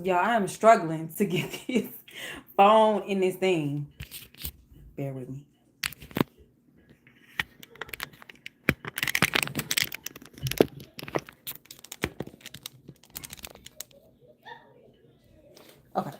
Y'all, I am struggling to get this phone in this thing. Bear with me. Okay.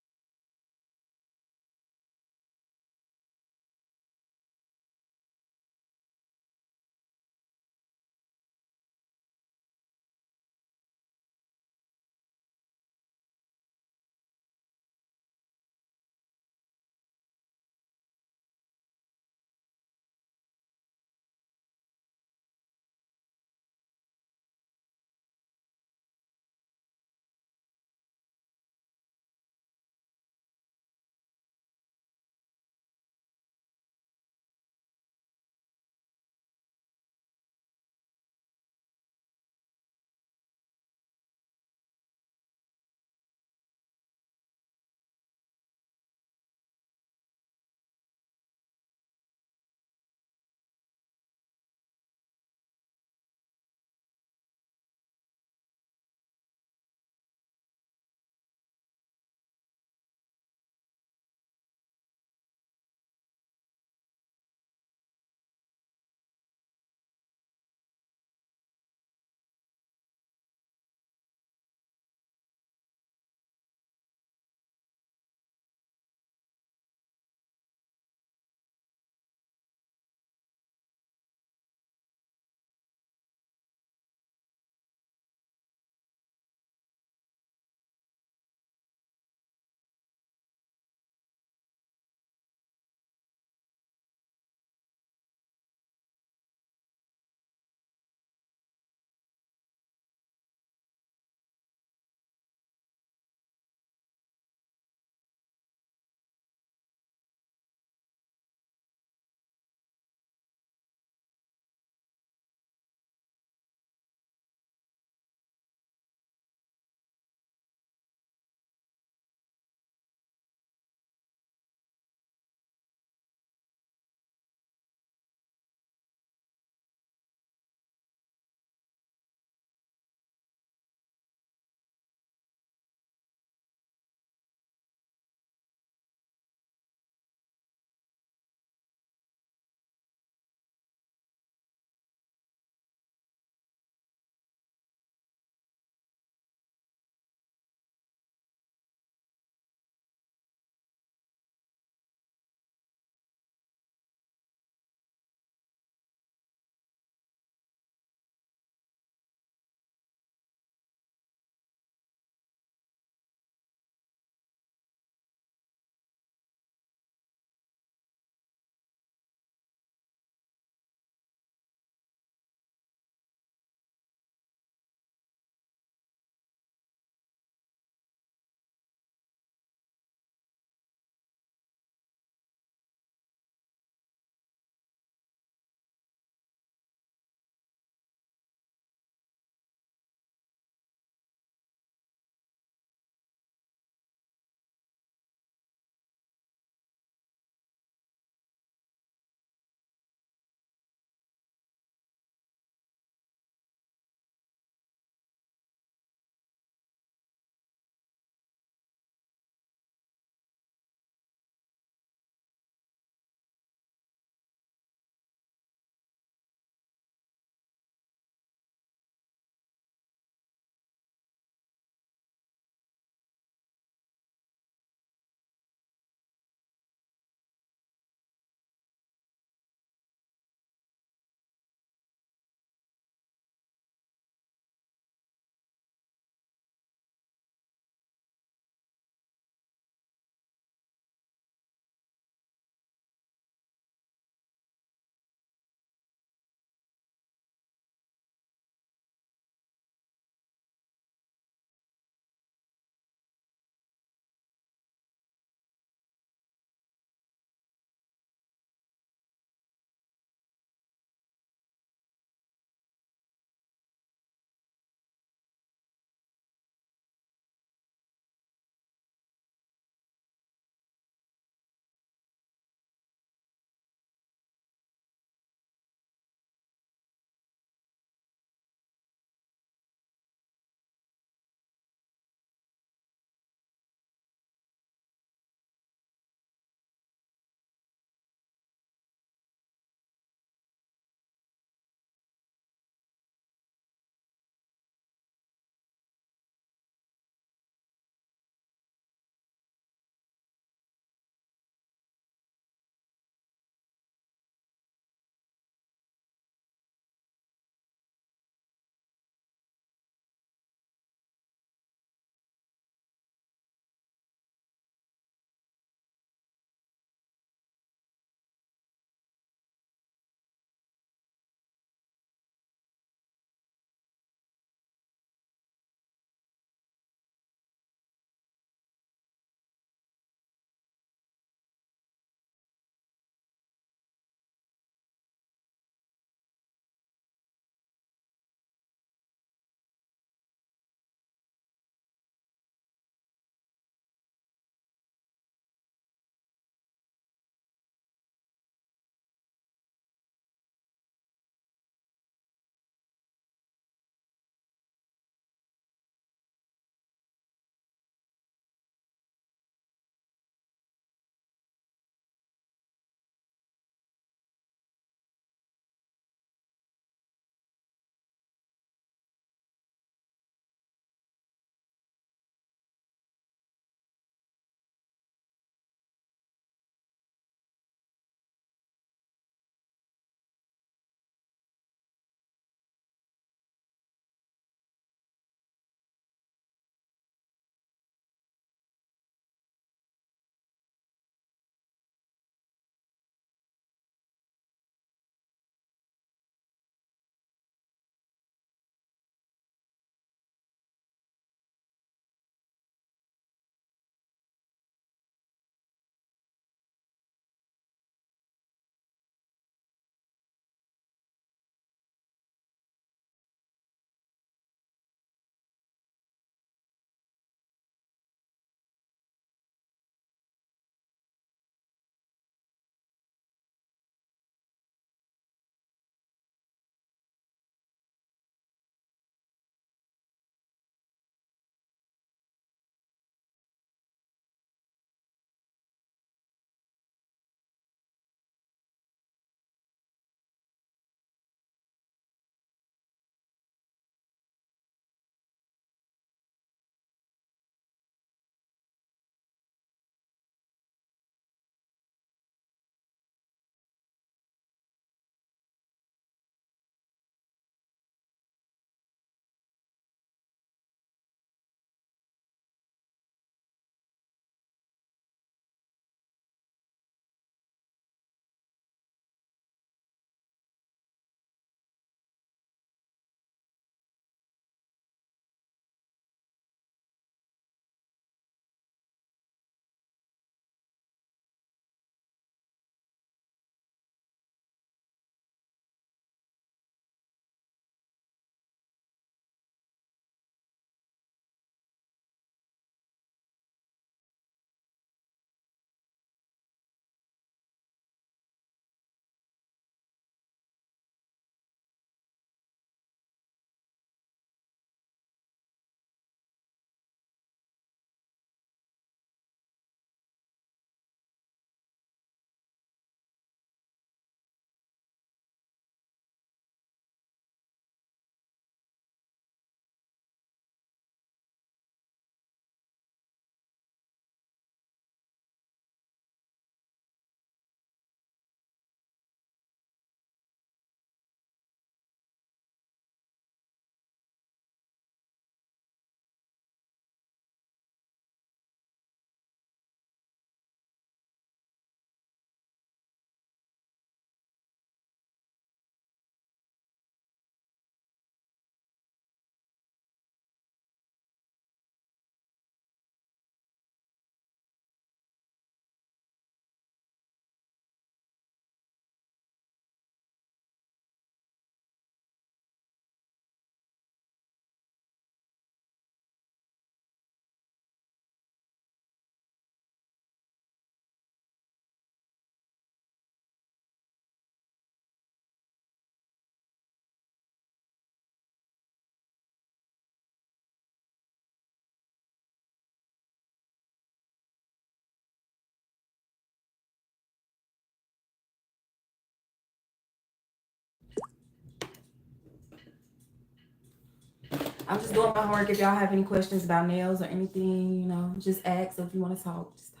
I'm just doing my homework. If y'all have any questions about nails or anything, just ask. So if you want to talk, just talk.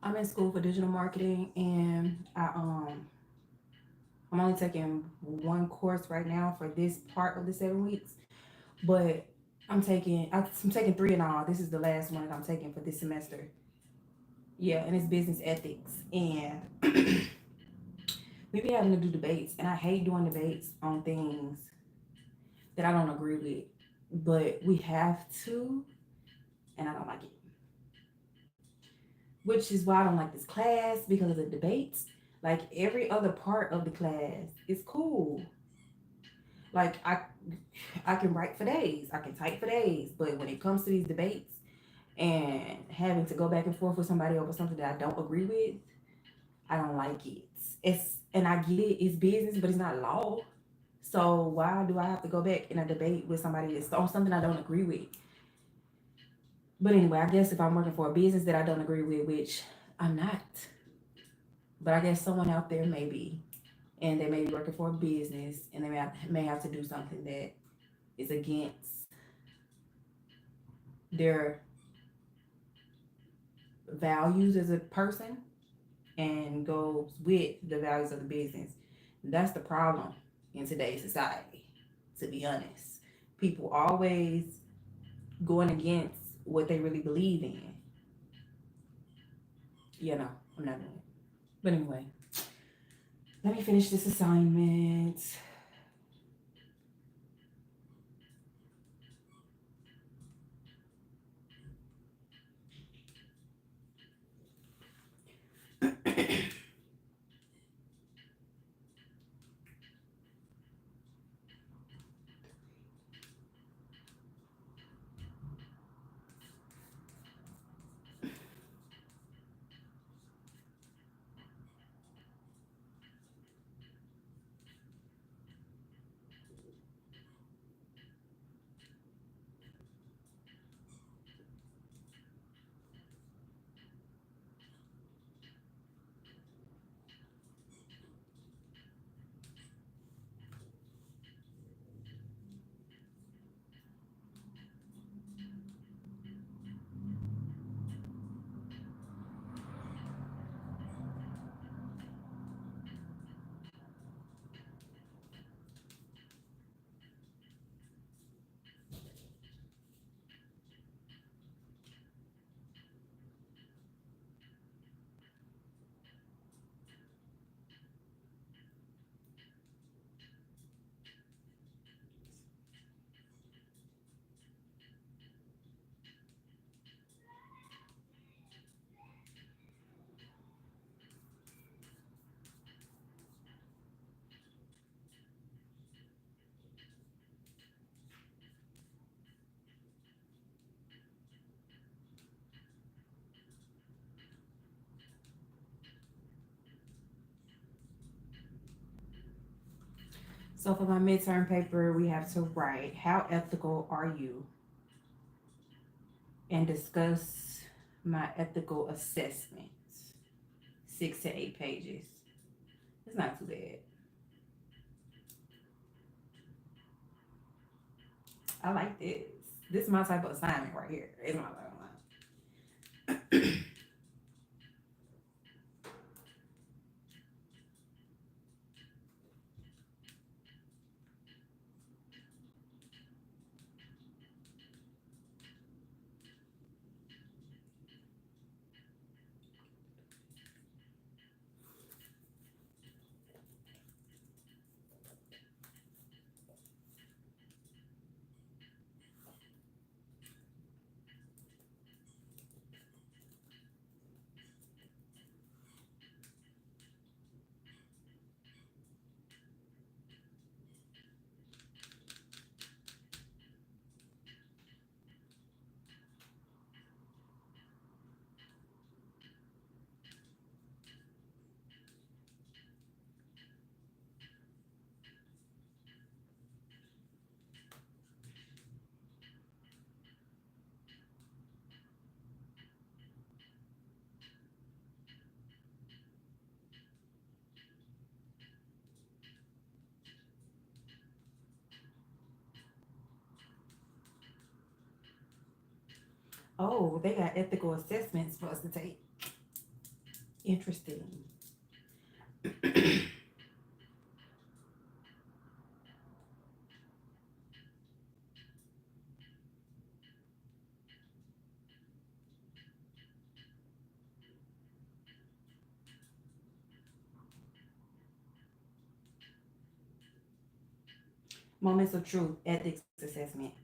I'm in school for digital marketing, and I'm only taking one course right now for this part of the 7 weeks, but I'm taking three in all. This is the last one that I'm taking for this semester. Yeah, and it's business ethics, and we be having to do debates, and I hate doing debates on things that I don't agree with, but we have to, and I don't like it. Which is why I don't like this class, because of the debates. Like every other part of the class is cool. Like I can write for days, I can type for days, but when it comes to these debates and having to go back and forth with somebody over something that I don't agree with, I don't like it. It's and I get it, it's business, but it's not law. So why do I have to go back in a debate with somebody that's on something I don't agree with? But anyway, I guess if I'm working for a business that I don't agree with, which I'm not, but I guess someone out there may be, and they may be working for a business, and they may have to do something that is against their values as a person and goes with the values of the business. That's the problem in today's society, to be honest. People always going against what they really believe in. I'm not doing it. But anyway, let me finish this assignment. So for my midterm paper, we have to write, how ethical are you? And discuss my ethical assessment. 6 to 8 pages. It's not too bad. I like this. This is my type of assignment right here. It's my type of assignment. Oh, they got ethical assessments for us to take. Interesting. Moments of truth, ethics assessment.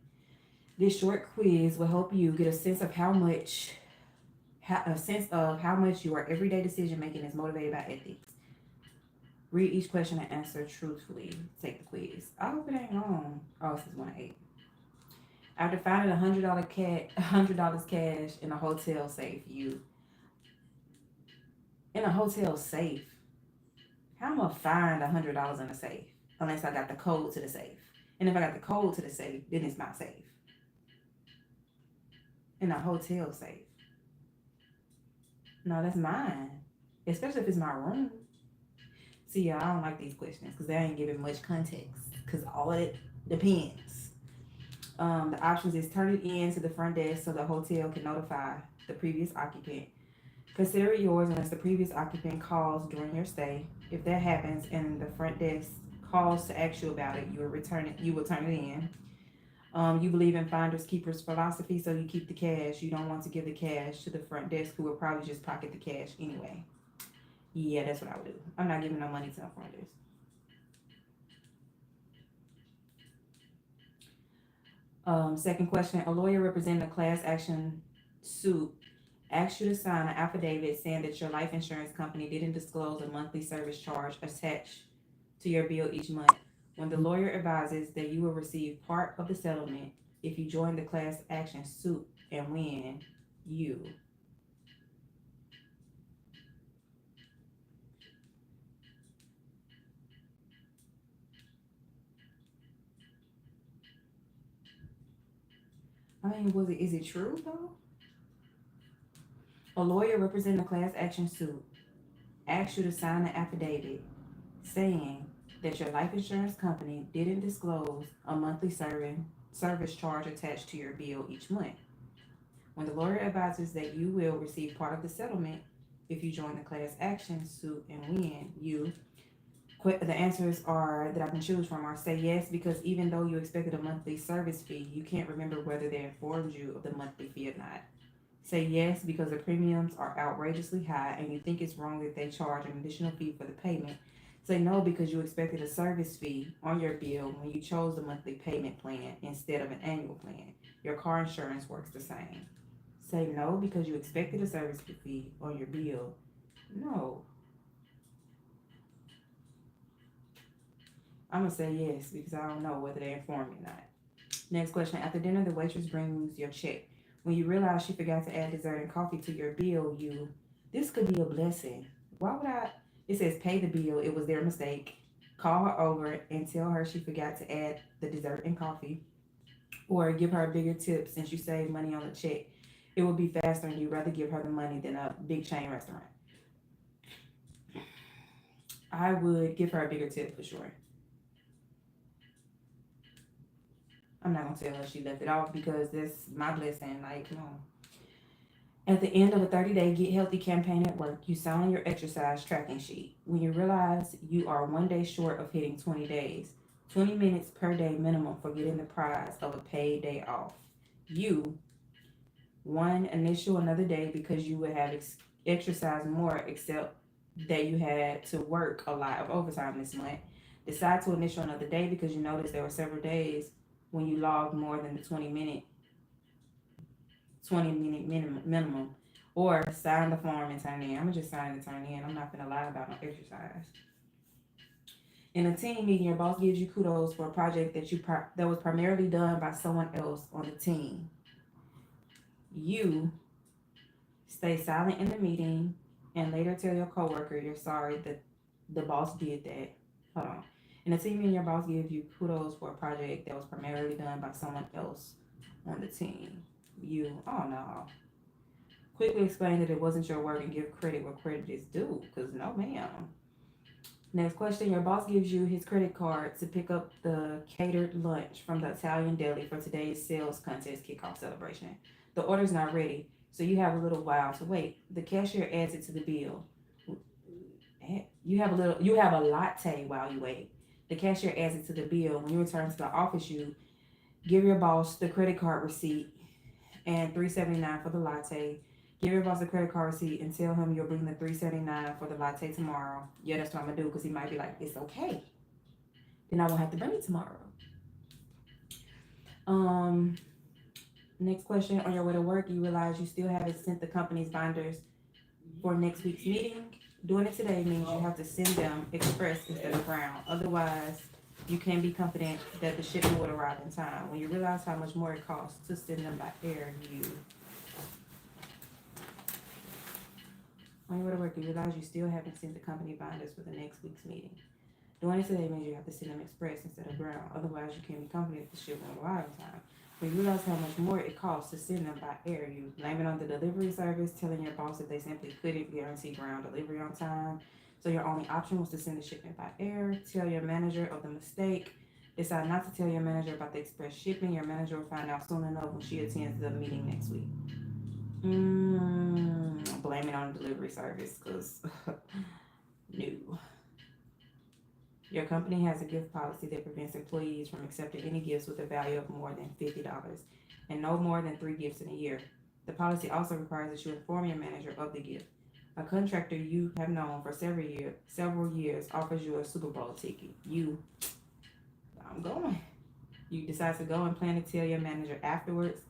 This short quiz will help you get a sense of how much your everyday decision making is motivated by ethics. Read each question and answer truthfully. Take the quiz. I hope it ain't long. Oh, this is 1-8. After finding $100 cash in a hotel safe, you in a hotel safe. How am I gonna find $100 in a safe unless I got the code to the safe? And if I got the code to the safe, then it's not safe. In a hotel safe. No, that's mine. Especially if it's my room. See, yeah, I don't like these questions because they ain't giving much context. Because all it depends. The options is turn it in to the front desk so the hotel can notify the previous occupant. Consider it yours unless the previous occupant calls during your stay. If that happens and the front desk calls to ask you about it, you will turn it in. You believe in finders keepers philosophy, so you keep the cash. You don't want to give the cash to the front desk who will probably just pocket the cash anyway. Yeah, that's what I would do. I'm not giving no money to no front desk. Second question: a lawyer representing a class action suit asks you to sign an affidavit saying that your life insurance company didn't disclose a monthly service charge attached to your bill each month. When the lawyer advises that you will receive part of the settlement if you join the class action suit and win, you. I mean, is it true though? A lawyer representing a class action suit asks you to sign an affidavit saying that your life insurance company didn't disclose a monthly service charge attached to your bill each month. When the lawyer advises that you will receive part of the settlement if you join the class action suit and win, the answers are that I can choose from are say yes because even though you expected a monthly service fee, you can't remember whether they informed you of the monthly fee or not. Say yes because the premiums are outrageously high and you think it's wrong that they charge an additional fee for the payment. Say no because you expected a service fee on your bill when you chose the monthly payment plan instead of an annual plan. Your car insurance works the same. Say no because you expected a service fee on your bill. No, I'm gonna say yes because I don't know whether they informed me or not. Next question. After dinner, the waitress brings your check. When you realize she forgot to add dessert and coffee to your bill, this could be a blessing. Why would I? It says pay the bill. It was their mistake. Call her over and tell her she forgot to add the dessert and coffee, or give her a bigger tip since you saved money on the check. It would be faster, and you'd rather give her the money than a big chain restaurant. I would give her a bigger tip for sure. I'm not gonna tell her she left it off because that's my blessing. Like, no. At the end of a 30-day Get Healthy campaign at work, you sign your exercise tracking sheet. When you realize you are 1 day short of hitting 20 days, 20 minutes per day minimum for getting the prize of a paid day off. You, one, initial another day because you would have exercised more, except that you had to work a lot of overtime this month. Decide to initial another day because you noticed there were several days when you logged more than the 20-minute minimum, or sign the form and turn in. I'm gonna just sign and turn in. I'm not gonna lie about no exercise. In a team meeting, your boss gives you kudos for a project that was primarily done by someone else on the team. You stay silent in the meeting and later tell your coworker you're sorry that the boss did that. Hold on. In a team meeting, your boss gives you kudos for a project that was primarily done by someone else on the team. Oh no. Quickly explain that it wasn't your work and give credit where credit is due. Because no, ma'am. Next question. Your boss gives you his credit card to pick up the catered lunch from the Italian deli for today's sales contest kickoff celebration. The order's not ready, so you have a little while to wait. The cashier adds it to the bill. You have a latte while you wait. The cashier adds it to the bill. When you return to the office, you give your boss the credit card receipt and $3.79 for the latte. Give your boss a credit card receipt and tell him you'll bring the $3.79 for the latte tomorrow. Yeah, that's what I'm gonna do because he might be like, it's okay. Then I won't have to bring it tomorrow. Um, Next question. On your way to work, you realize you still haven't sent the company's binders for next week's meeting. Doing it today means you have to send them express instead of ground. Otherwise, you can be confident that the shipment would arrive in time. When you realize how much more it costs to send them by air, you on your way to work, you realize you still haven't sent the company binders for the next week's meeting. Doing it today means you have to send them express instead of ground. Otherwise, you can't be confident the shipment will arrive in time. When you realize how much more it costs to send them by air, you blame it on the delivery service, telling your boss that they simply couldn't guarantee ground delivery on time. So your only option was to send the shipment by air. Tell your manager of the mistake. Decide not to tell your manager about the express shipping. Your manager will find out soon enough when she attends the meeting next week. Blame it on the delivery service because no. Your company has a gift policy that prevents employees from accepting any gifts with a value of more than $50 and no more than 3 gifts in a year. The policy also requires that you inform your manager of the gift. A contractor you have known for several years offers you a Super Bowl ticket. I'm going. You decide to go and plan to tell your manager afterwards.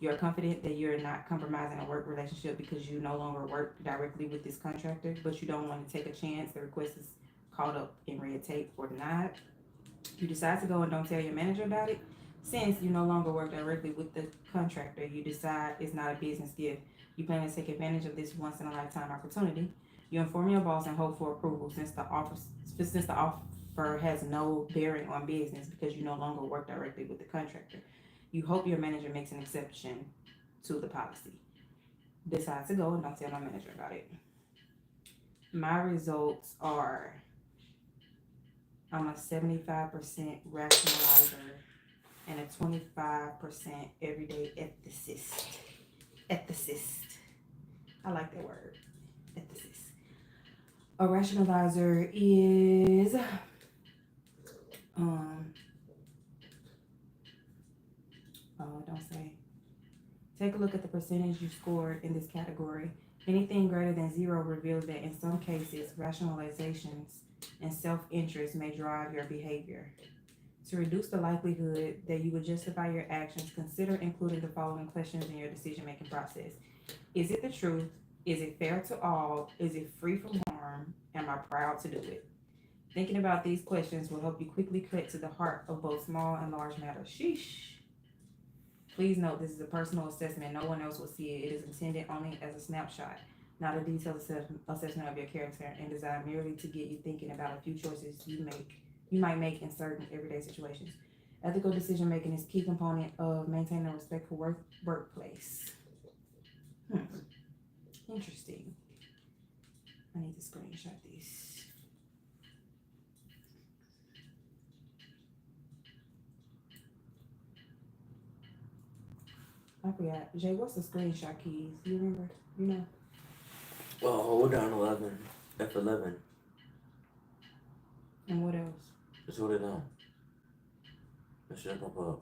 You're confident that you're not compromising a work relationship because you no longer work directly with this contractor, but you don't want to take a chance. The request is caught up in red tape or denied. You decide to go and don't tell your manager about it. Since you no longer work directly with the contractor, you decide it's not a business gift. You plan to take advantage of this once in a lifetime opportunity. You inform your boss and hope for approval since the offer has no bearing on business because you no longer work directly with the contractor. You hope your manager makes an exception to the policy. Decide to go and don't tell my manager about it. My results are I'm a 75% rationalizer and a 25% everyday ethicist. Ethicist. I like that word. Ethicist. A rationalizer is don't say. Take a look at the percentage you scored in this category. Anything greater than 0 reveals that in some cases, rationalizations and self-interest may drive your behavior. To reduce the likelihood that you would justify your actions, consider including the following questions in your decision-making process. Is it the truth? Is it fair to all? Is it free from harm? Am I proud to do it? Thinking about these questions will help you quickly cut to the heart of both small and large matters. Sheesh. Please note this is a personal assessment. No one else will see it. It is intended only as a snapshot, not a detailed assessment of your character, and designed merely to get you thinking about a few choices you might make in certain everyday situations. Ethical decision making is a key component of maintaining a respectful workplace. Interesting. I need to screenshot this. I forgot. Jay, what's the screenshot keys? Do you remember? You know? Well, hold down 11. F11. And what else? Just hold it down. It should pop up.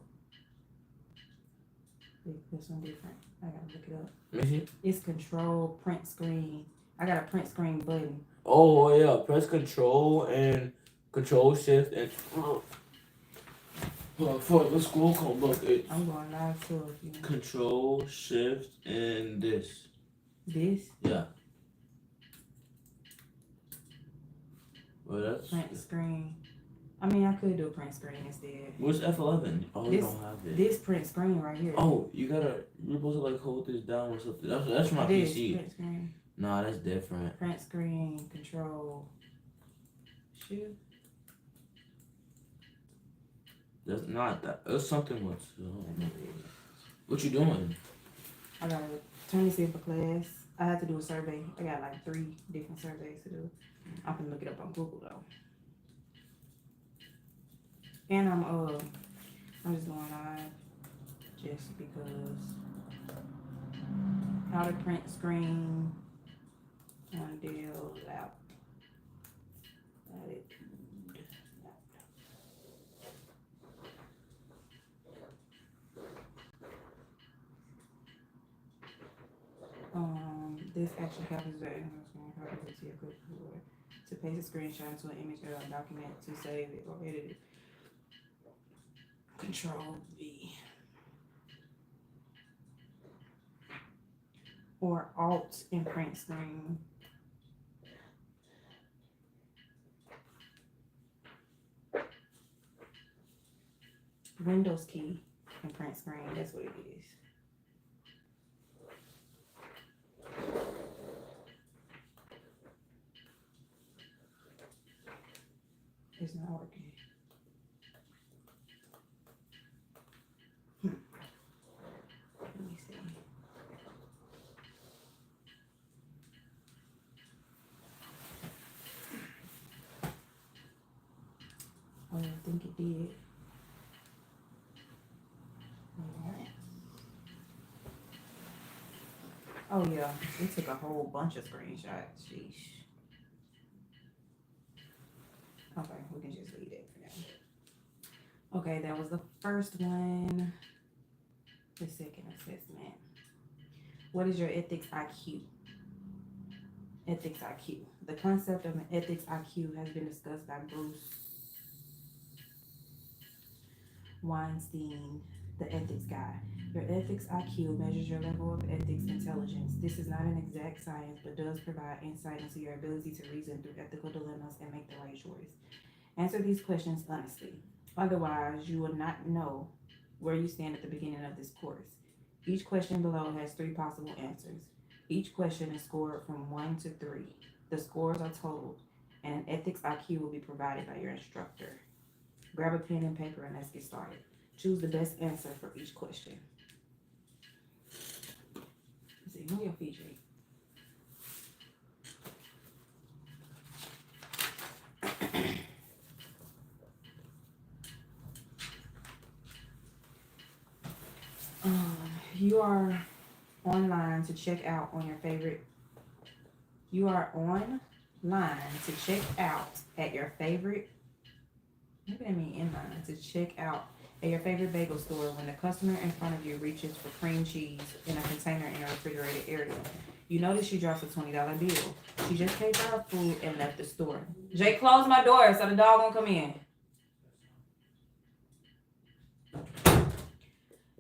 Wait, there's something different. I gotta look it up. Let me see. It's control print screen. I got a print screen button. Oh, yeah. Press control and control shift and. For the school code book, it's I'm going live too. If you control shift and this. This? Yeah. Well, that's. Print screen. I mean, I could do a print screen instead. Where's F11? Oh, you don't have it. This print screen right here. Oh, you're supposed to like hold this down or something. That's my this PC. Print screen. Nah, that's different. Print screen, control. Shoot. That's not that. That's something with. What you doing? I gotta turn this in for class. I had to do a survey. I got like 3 different surveys to do. I can look it up on Google though. And I'm just going live just because how to print screen on Dell latitude. This actually happens to paste a screenshot into an image or a document to save it or edit it. Control V or Alt in print screen. Windows key in print screen. That's what it is. It's not working. Let me see. Oh, I think it did. Alright. Oh yeah, it took a whole bunch of screenshots. Sheesh. Okay, we can just leave that for now. Okay, that was the first one. The second assessment. What is your ethics IQ? Ethics IQ. The concept of an ethics IQ has been discussed by Bruce Weinstein, the ethics guy. Your ethics IQ measures your level of ethics intelligence. This is not an exact science, but does provide insight into your ability to reason through ethical dilemmas and make the right choice. Answer these questions honestly. Otherwise, you will not know where you stand at the beginning of this course. Each question below has three possible answers. Each question is scored from 1 to 3. The scores are totaled, and an ethics IQ will be provided by your instructor. Grab a pen and paper and let's get started. Choose the best answer for each question. Let's see, move your feet, Jake. You are online to check out on your favorite. You are online to check out at your favorite. Maybe I mean in line to check out at your favorite bagel store when the customer in front of you reaches for cream cheese in a container in a refrigerated area. You notice she drops a $20 bill. She just paid for her food and left the store. Jay, close my door so the dog won't come in.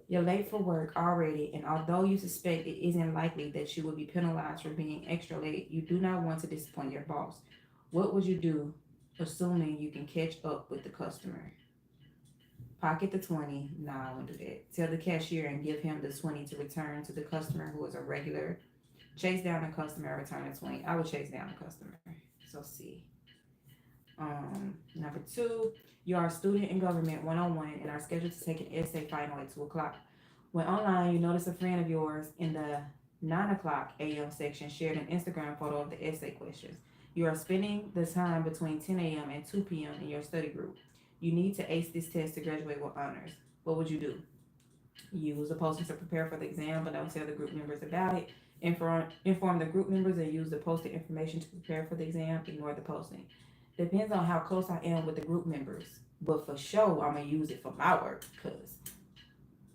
You're late for work already, and although you suspect it isn't likely that you will be penalized for being extra late, you do not want to disappoint your boss. What would you do, assuming you can catch up with the customer? Pocket the 20. Nah, I won't do that. Tell the cashier and give him the 20 to return to the customer who is a regular. Chase down the customer and return the 20. I would chase down the customer. So C. Number 2, you are a student in government 101 and are scheduled to take an essay final at 2 o'clock. When online, you notice a friend of yours in the 9 o'clock a.m. section shared an Instagram photo of the essay questions. You are spending the time between 10 a.m. and 2 p.m. in your study group. You need to ace this test to graduate with honors. What would you do? Use the posting to prepare for the exam, but don't tell the group members about it. Inform the group members and use the posted information to prepare for the exam. Ignore the posting. Depends on how close I am with the group members. But for sure, I'm going to use it for my work because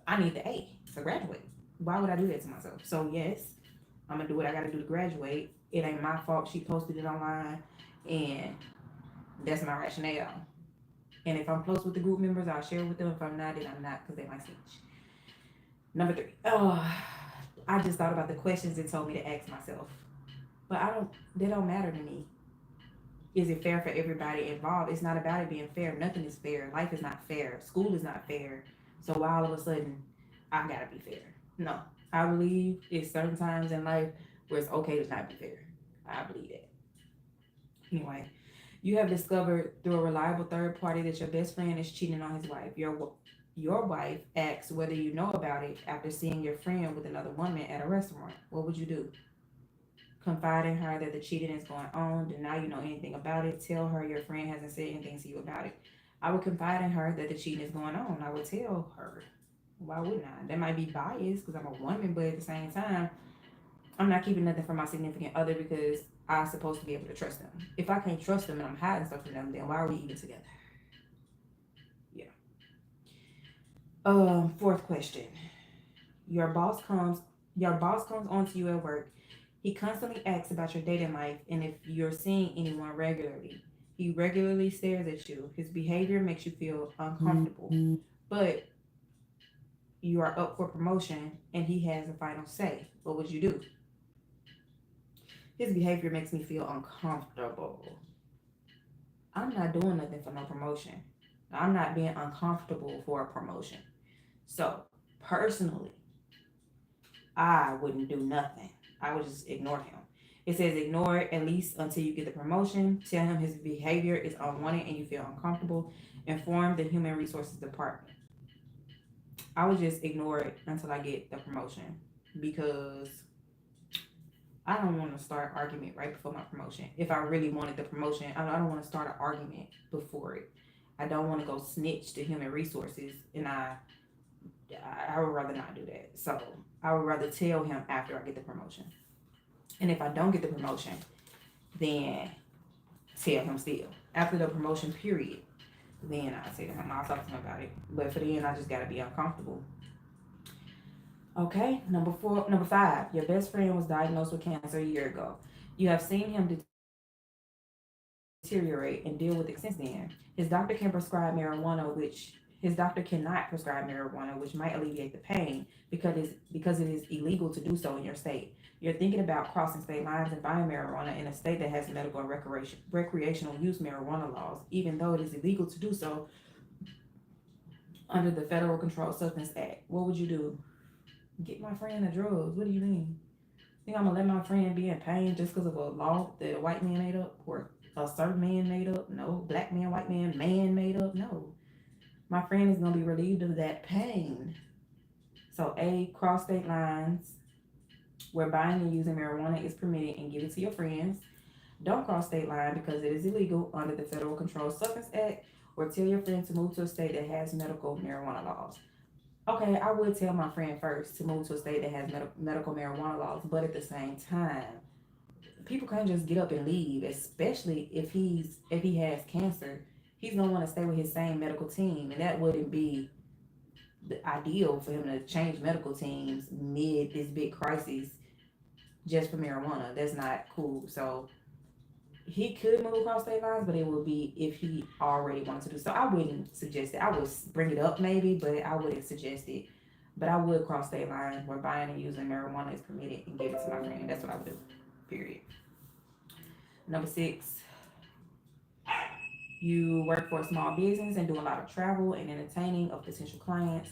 I need the A to graduate. Why would I do that to myself? So, yes, I'm going to do what I got to do to graduate. It ain't my fault she posted it online, and that's my rationale. And if I'm close with the group members, I'll share it with them. If I'm not, then I'm not because they might snitch. Number 3. I just thought about the questions it told me to ask myself. But they don't matter to me. Is it fair for everybody involved? It's not about it being fair. Nothing is fair. Life is not fair. School is not fair. So why all of a sudden I gotta be fair? No. I believe it's certain times in life where it's okay to not be fair. I believe that. Anyway, you have discovered through a reliable third party that your best friend is cheating on his wife. Your wife asks whether you know about it after seeing your friend with another woman at a restaurant. What would you do? Confide in her that the cheating is going on, deny you know anything about it, tell her your friend hasn't said anything to you about it. I would confide in her that the cheating is going on. I would tell her. Why wouldn't I? That might be biased because I'm a woman, but at the same time, I'm not keeping nothing from my significant other because I'm supposed to be able to trust them. If I can't trust them and I'm hiding stuff from them, then why are we even together? Yeah. Fourth question. Your boss comes your boss comes onto you at work. He constantly asks about your dating life and if you're seeing anyone regularly. He regularly stares at you. His behavior makes you feel uncomfortable. But you are up for promotion and he has a final say. What would you do? His behavior makes me feel uncomfortable. I'm not doing nothing for no promotion. I'm not being uncomfortable for a promotion. So, personally, I wouldn't do nothing. I would just ignore him. It says ignore it at least until you get the promotion. Tell him his behavior is unwanted and you feel uncomfortable. Inform the human resources department. I would just ignore it until I get the promotion because I don't want to start an argument right before my promotion. If I really wanted the promotion, I don't want to start an argument before it. I don't want to go snitch to human resources, and I would rather not do that. So I would rather tell him after I get the promotion. And if I don't get the promotion, then tell him still. After the promotion period, then I say to him, I'll talk to him about it. But for then, I just gotta be uncomfortable. Okay, number five. Your best friend was diagnosed with cancer a year ago. You have seen him deteriorate and deal with it since then. His doctor can prescribe marijuana, which his doctor cannot prescribe marijuana, which might alleviate the pain because it is illegal to do so in your state. You're thinking about crossing state lines and buying marijuana in a state that has medical and recreational use marijuana laws, even though it is illegal to do so under the Federal Controlled Substance Act. What would you do? Get my friend the drugs. What do you mean? Think I'm gonna let my friend be in pain just because of a law that a white man made up or a certain man made up? No. Black man, white man made up? No. My friend is gonna be relieved of that pain. So A, cross state lines where buying and using marijuana is permitted and give it to your friends. Don't cross state line because it is illegal under the Federal Controlled Substance Act, or tell your friend to move to a state that has medical marijuana laws. Okay, I would tell my friend first to move to a state that has medical marijuana laws, but at the same time, people can't just get up and leave, especially if he has cancer. He's gonna want to stay with his same medical team, and that wouldn't be the ideal for him to change medical teams mid this big crisis just for marijuana. That's not cool. So he could move across state lines, but it would be if he already wanted to do so. I wouldn't suggest it. I would bring it up maybe, but I wouldn't suggest it. But I would cross state lines where buying and using marijuana is permitted and give it to my friend. That's what I would do. Period. Number six, you work for a small business and do a lot of travel and entertaining of potential clients.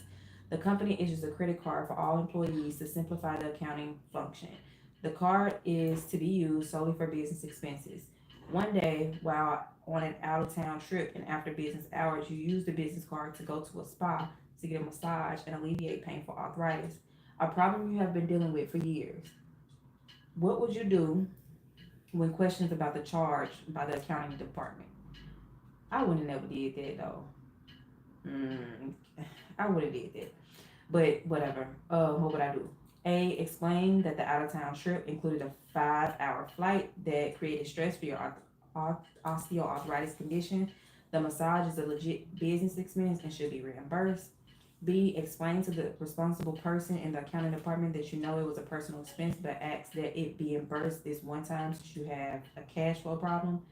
The company issues a credit card for all employees to simplify the accounting function. The card is to be used solely for business expenses. One day, while on an out of town trip and after business hours, you use the business card to go to a spa to get a massage and alleviate painful arthritis, a problem you have been dealing with for years. What would you do when questions about the charge by the accounting department? I wouldn't have never did that though. Mm, I would have did that. But whatever. What would I do? A. Explain that the out of town trip included a 5 hour flight that created stress for your osteoarthritis condition. The massage is a legit business expense and should be reimbursed. B. Explain to the responsible person in the accounting department that you know it was a personal expense, but ask that it be reimbursed this one time since you have a cash flow problem.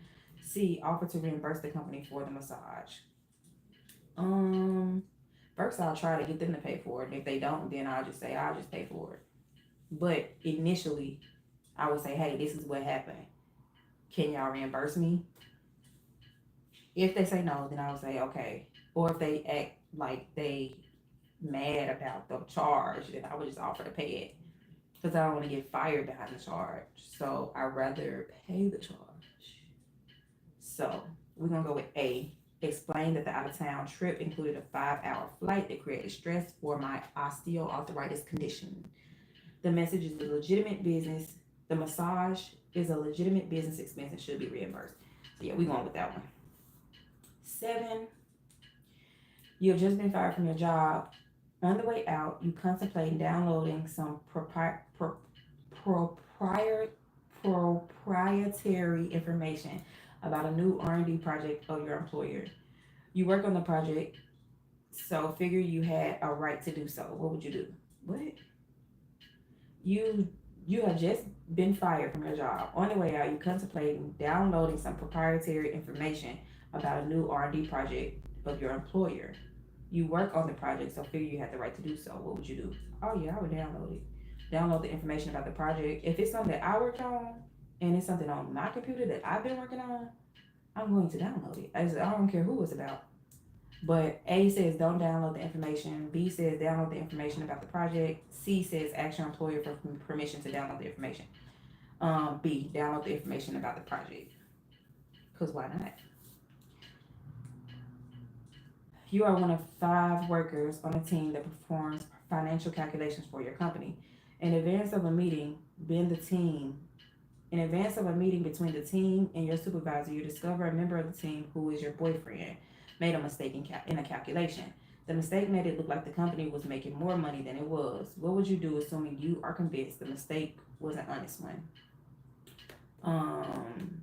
C. Offer to reimburse the company for the massage. Um, First I'll try to get them to pay for it. And if they don't, then I'll just say I'll just pay for it. But initially, I would say, hey, this is what happened. Can y'all reimburse me? If they say no, then I would say okay. Or if they act like they mad about the charge, then I would just offer to pay it because I don't want to get fired behind the charge. So I'd rather pay the charge. So we're gonna go with A. Explain that the out of town trip included a 5 hour flight that created stress for my osteoarthritis condition. The message is a legitimate business. The massage is a legitimate business expense and should be reimbursed. So yeah, we're going with that one. 7. You have just been fired from your job. On the way out, you contemplate downloading some proprietary proprietary information about a new R&D project of your employer. You work on the project, so figure you had a right to do so. What would you do? What? You you have just been fired from your job. On the way out, you contemplating downloading some proprietary information about a new R&D project of your employer. You work on the project, so figure you have the right to do so. What would you do? Oh yeah, I would download it. Download the information about the project. If it's something that I worked on and it's something on my computer that I've been working on, I'm going to download it. I don't care who it's about. But A says don't download the information. B says download the information about the project. C says ask your employer for permission to download the information. B, download the information about the project. Because why not? You are one of 5 workers on a team that performs financial calculations for your company. In advance of a meeting, bend the team. In advance of a meeting between the team and your supervisor, you discover a member of the team who is your boyfriend made a mistake in a calculation. The mistake made it look like the company was making more money than it was. What would you do assuming you are convinced the mistake was an honest one? Um,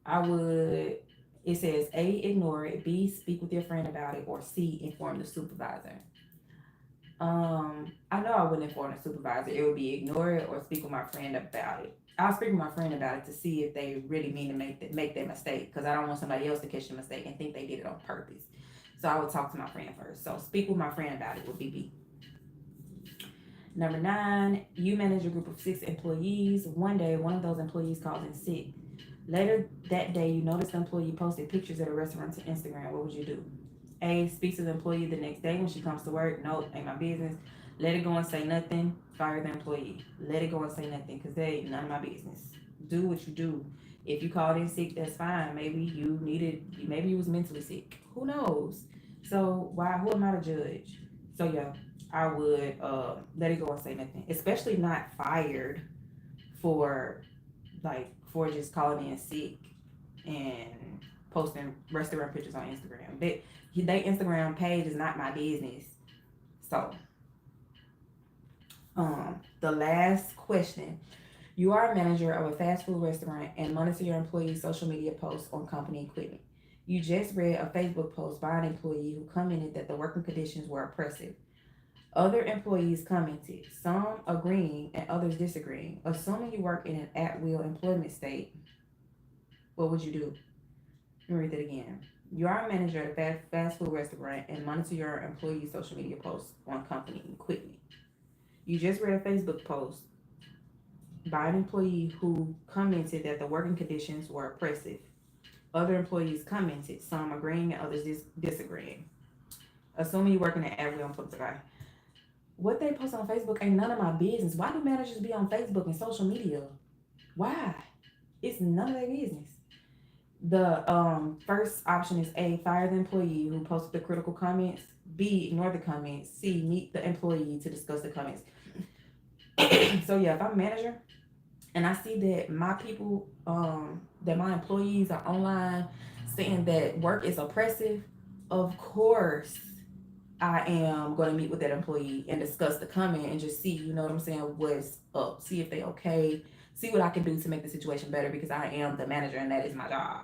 I would. It says A, ignore it. B, speak with your friend about it. Or C, inform the supervisor. I know I wouldn't inform the supervisor. It would be ignore it or speak with my friend about it. I'll speak with my friend about it to see if they really mean to make that mistake, because I don't want somebody else to catch the mistake and think they did it on purpose. So I would talk to my friend first. So speak with my friend about it would be B. Number 9, you manage a group of 6 employees. One day, one of those employees calls in sick. Later that day, you notice the employee posted pictures at a restaurant to Instagram. What would you do? A, speaks to the employee the next day when she comes to work. Nope, ain't my business. Let it go and say nothing. Fire the employee. Let it go and say nothing, because they ain't none of my business. Do what you do. If you called in sick, that's fine. Maybe you needed, maybe you was mentally sick. Who knows? So who am I to judge? So yeah, I would let it go and say nothing. Especially not fired for for just calling in sick and posting restaurant pictures on Instagram. They Instagram page is not my business. So, the last question. You are a manager of a fast food restaurant and monitor your employees' social media posts on company equipment. You just read a Facebook post by an employee who commented that the working conditions were oppressive. Other employees commented, some agreeing and others disagreeing. Assuming you work in an at-will employment state, what would you do? Let me read that again. You are a manager at a fast food restaurant and monitor your employees' social media posts on company equipment. You just read a Facebook post by an employee who commented that the working conditions were oppressive. Other employees commented, some agreeing and others disagreeing. Assuming you work in an at-will employment state. What they post on Facebook ain't none of my business. Why do managers be on Facebook and social media? Why? It's none of their business. The first option is A, fire the employee who posted the critical comments. B, ignore the comments. C, meet the employee to discuss the comments. So yeah, if I'm a manager and I see that my people, that my employees are online saying that work is oppressive, of course I am going to meet with that employee and discuss the comment and just see, you know what I'm saying, what's up, see if they okay, see what I can do to make the situation better, because I am the manager and that is my job.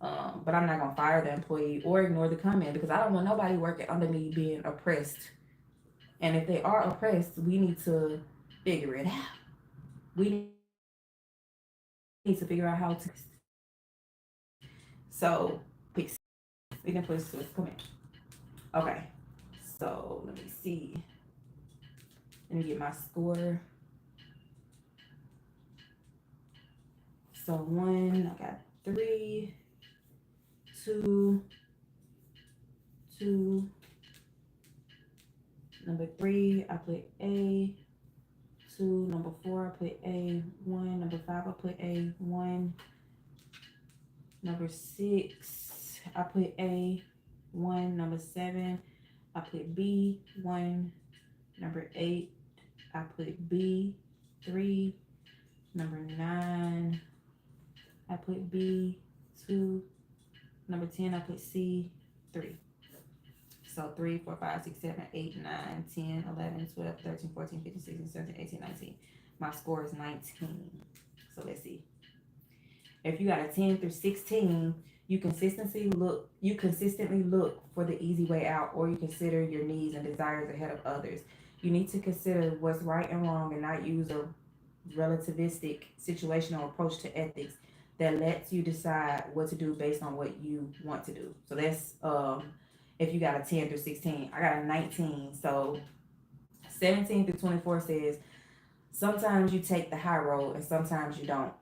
But I'm not going to fire the employee or ignore the comment, because I don't want nobody working under me being oppressed. And if they are oppressed, we need to figure it out. We need to figure out how to. So, peace. We can put this to a comment. Okay. So, let me see. Let me get my score. So, 1, I got 3, 2, 2. Number 3, I put A. 2. Number 4, I put A. 1. Number 5, I put A. 1. Number 6, I put A. 1. Number 7, I put B. 1. Number 8, I put B. 3. Number 9, I put B. 2. Number 10, I put C. 3. So 3, 4, 5, 6, 7, 8, 9, 10, 11, 12, 13, 14, 15, 16, 17, 18, 19. My score is 19. So let's see. If you got a 10 through 16, you consistently look for the easy way out, or you consider your needs and desires ahead of others. You need to consider what's right and wrong and not use a relativistic situational approach to ethics that lets you decide what to do based on what you want to do. So that's if you got a 10 through 16. I got a 19. So 17 through 24 says sometimes you take the high road and sometimes you don't.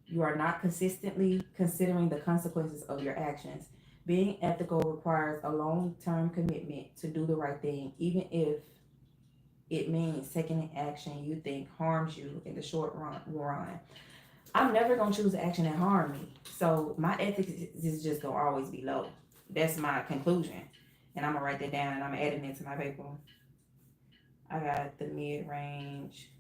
You are not consistently considering the consequences of your actions. Being ethical requires a long term commitment to do the right thing, even if it means taking an action you think harms you in the short run. I'm never gonna choose an action that harm me. So my ethics is just gonna always be low. That's my conclusion. And I'm gonna write that down and I'm adding it to my paper. I got the mid range.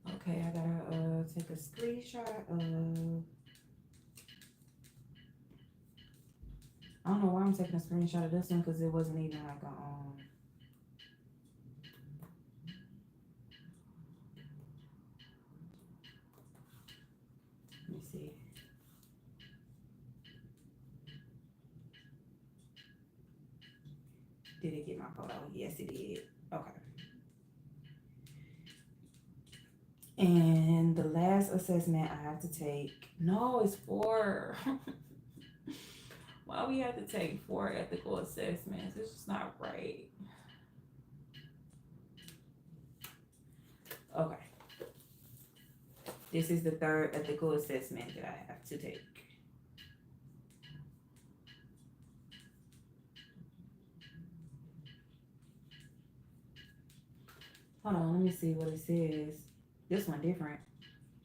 Okay, I gotta take a screenshot of. I don't know why I'm taking a screenshot of this one because it wasn't even like a Let me see. Did it get my photo? Yes, it did. Okay. And the last assessment I have to take. No, it's 4. Why we have to take 4 ethical assessments? It's just not right. Okay. This is the 3rd ethical assessment that I have to take. Hold on, let me see what it says. This one different.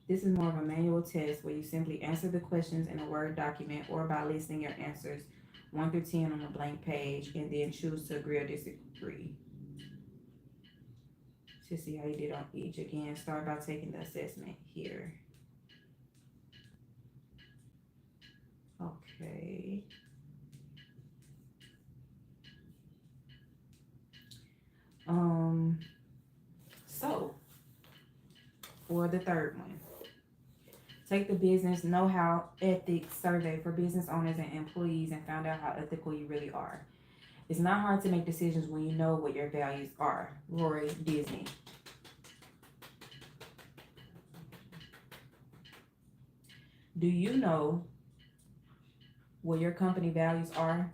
This is more of a manual test where you simply answer the questions in a Word document or by listing your answers 1 through 10 on a blank page and then choose to agree or disagree. To see how you did on each. Again, start by taking the assessment here. Okay. So for the 3rd one, take the business know-how ethics survey for business owners and employees and find out how ethical you really are. It's not hard to make decisions when you know what your values are. Roy Disney. Do you know what your company values are?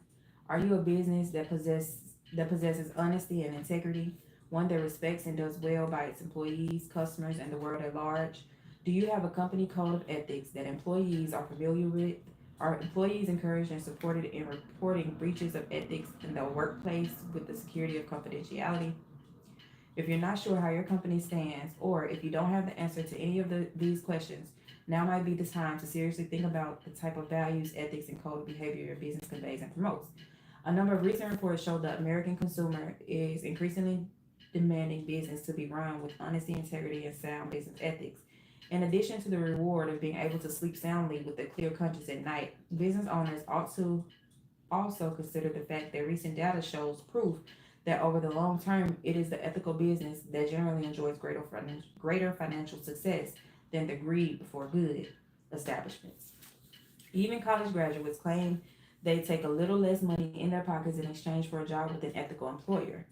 Are you a business that possesses honesty and integrity, one that respects and does well by its employees, customers, and the world at large? Do you have a company code of ethics that employees are familiar with? Are employees encouraged and supported in reporting breaches of ethics in the workplace with the security of confidentiality? If you're not sure how your company stands, or if you don't have the answer to any of these questions, now might be the time to seriously think about the type of values, ethics, and code of behavior your business conveys and promotes. A number of recent reports show the American consumer is increasingly demanding business to be run with honesty, integrity, and sound business ethics. In addition to the reward of being able to sleep soundly with a clear conscience at night, business owners ought to also consider the fact that recent data shows proof that over the long term, it is the ethical business that generally enjoys greater financial success than the greed for good establishments. Even college graduates claim they take a little less money in their pockets in exchange for a job with an ethical employer.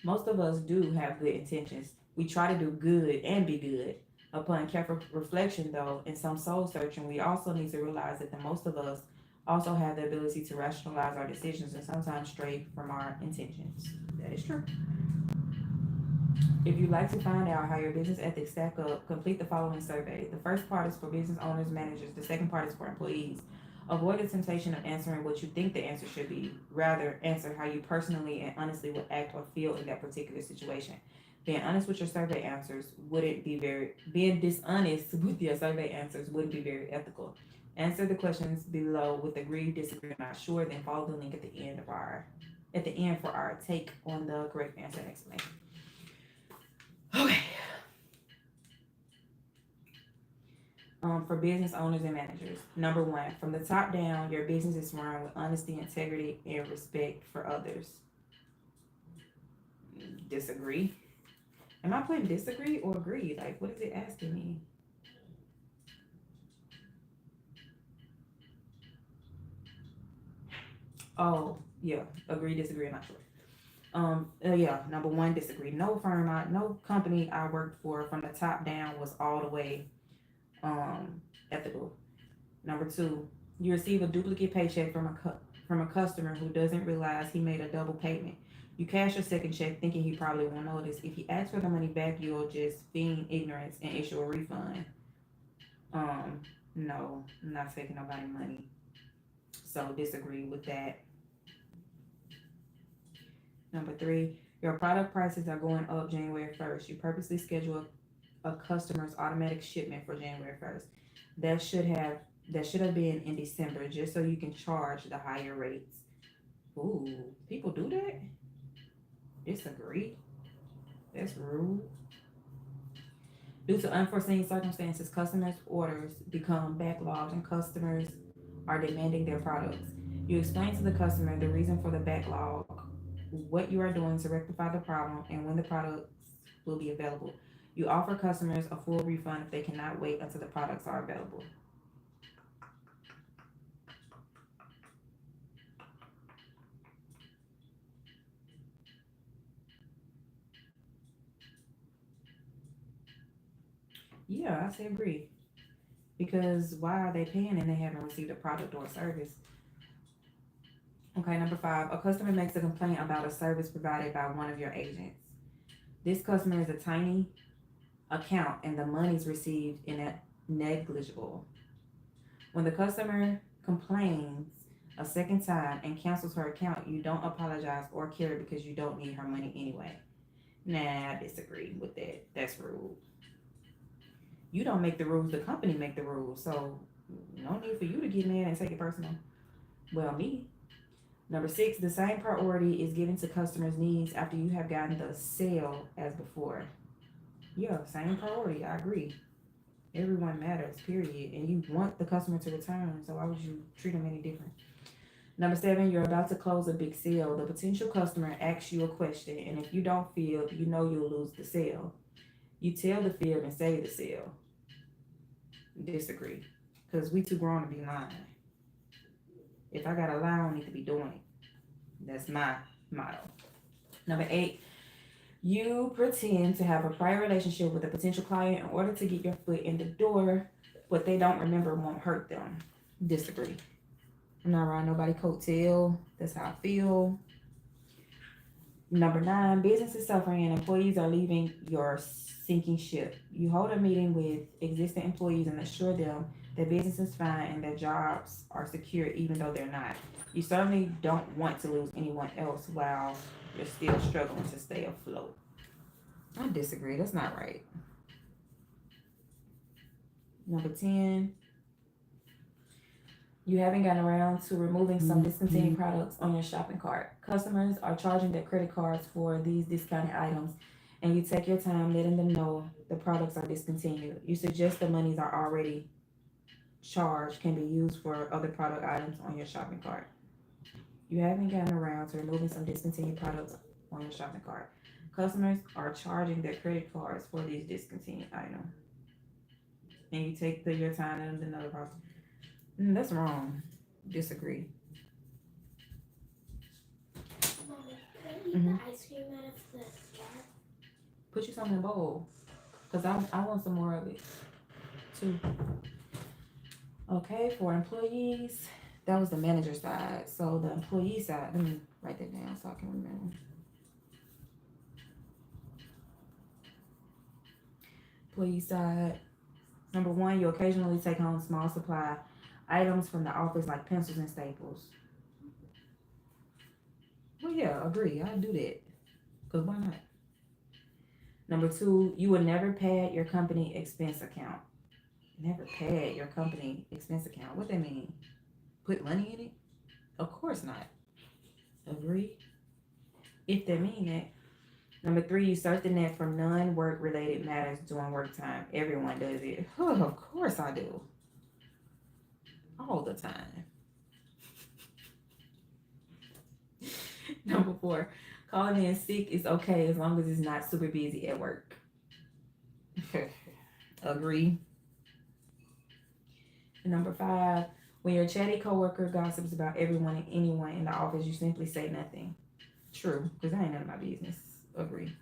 Most of us do have good intentions. We try to do good and be good. Upon careful reflection, though, and some soul searching, we also need to realize that the most of us also have the ability to rationalize our decisions and sometimes stray from our intentions. That is true. If you'd like to find out how your business ethics stack up, complete the following survey. The first part is for business owners, managers. The second part is for employees. Avoid the temptation of answering what you think the answer should be. Rather, answer how you personally and honestly would act or feel in that particular situation. Being honest with your survey answers wouldn't be very being dishonest with your survey answers wouldn't be very ethical. Answer the questions below with agree, disagree, or not sure, then follow the link at the end for our take on the correct answer and explanation. Okay. For business owners and managers. Number one, from the top down, your business is run with honesty, integrity, and respect for others. Disagree. Am I putting disagree or agree? Like, what is it asking me? Oh, yeah. Agree, disagree, not sure. Yeah. Number one, disagree. No company I worked for from the top down was all the way ethical. Number two, you receive a duplicate paycheck from a customer who doesn't realize he made a double payment. You cash your second check thinking he probably won't notice. If he asks for the money back, you'll just feign ignorance and issue a refund. Um, no, I'm not taking nobody money. So disagree with that. Number three, your product prices are going up January 1st. You purposely schedule a customer's automatic shipment for January 1st. That should have that should have been in December just so you can charge the higher rates. Ooh, people do that? Disagree. That's rude. Due to unforeseen circumstances, customers' orders become backlogged and customers are demanding their products. You explain to the customer the reason for the backlog, what you are doing to rectify the problem, and when the products will be available. You offer customers a full refund if they cannot wait until the products are available. Yeah, I say agree. Because why are they paying and they haven't received a product or a service? Okay, number five, a customer makes a complaint about a service provided by one of your agents. This customer is a tiny account and the monies received in a negligible. When the customer complains a second time and cancels her account, you don't apologize or care because you don't need her money anyway. Nah, I disagree with that. That's rude. You don't make the rules, the company make the rules. So no need for you to get mad and take it personal. Well, me. Number six, the same priority is given to customers' needs after you have gotten the sale as before. Yeah, same priority. I agree. Everyone matters, period. And you want the customer to return, so why would you treat them any different? Number seven, you're about to close a big sale. The potential customer asks you a question, and if you don't feel, you know you'll lose the sale. You tell the field and save the sale. Disagree. Because we too grown to be lying. If I gotta lie, I don't need to be doing it. That's my motto. Number eight, you pretend to have a prior relationship with a potential client in order to get your foot in the door. What they don't remember won't hurt them. Disagree. I'm not riding nobody coattail. That's how I feel. Number nine, business is suffering and employees are leaving your sinking ship. You hold a meeting with existing employees and assure them that business is fine and their jobs are secure even though they're not. You certainly don't want to lose anyone else while you're still struggling to stay afloat. I disagree. That's not right. Number 10, you haven't gotten around to removing some discontinued products on your shopping cart. Customers are charging their credit cards for these discounted items, and you take your time letting them know the products are discontinued. You suggest the monies are already charged can be used for other product items on your shopping cart. You haven't gotten around to removing some discontinued products on your shopping cart. Customers are charging their credit cards for these discontinued items, and you take your time letting them know the process. That's wrong. Disagree. Mommy, can I eat Hmm. the ice cream out of the jar? Put you something in the bowl, cause I want some more of it too. Okay, for employees, That was the manager side. So the employee side, let me write that down so I can remember. Employee side. Number one, you occasionally take home small supply items from the office like pencils and staples. Well, yeah, agree. I'll do that. Because why not? Number two, you will never pad your company expense account. Never pad your company expense account. What that mean? Put money in it? Of course not. Agree? If they mean that. Number three, you surf the net for non-work related matters during work time. Everyone does it. Oh, of course I do. All the time. Number four, calling in sick is okay as long as it's not super busy at work. Agree. And number five, when your chatty coworker gossips about everyone and anyone in the office, you simply say nothing. True, because that ain't none of my business. Agree.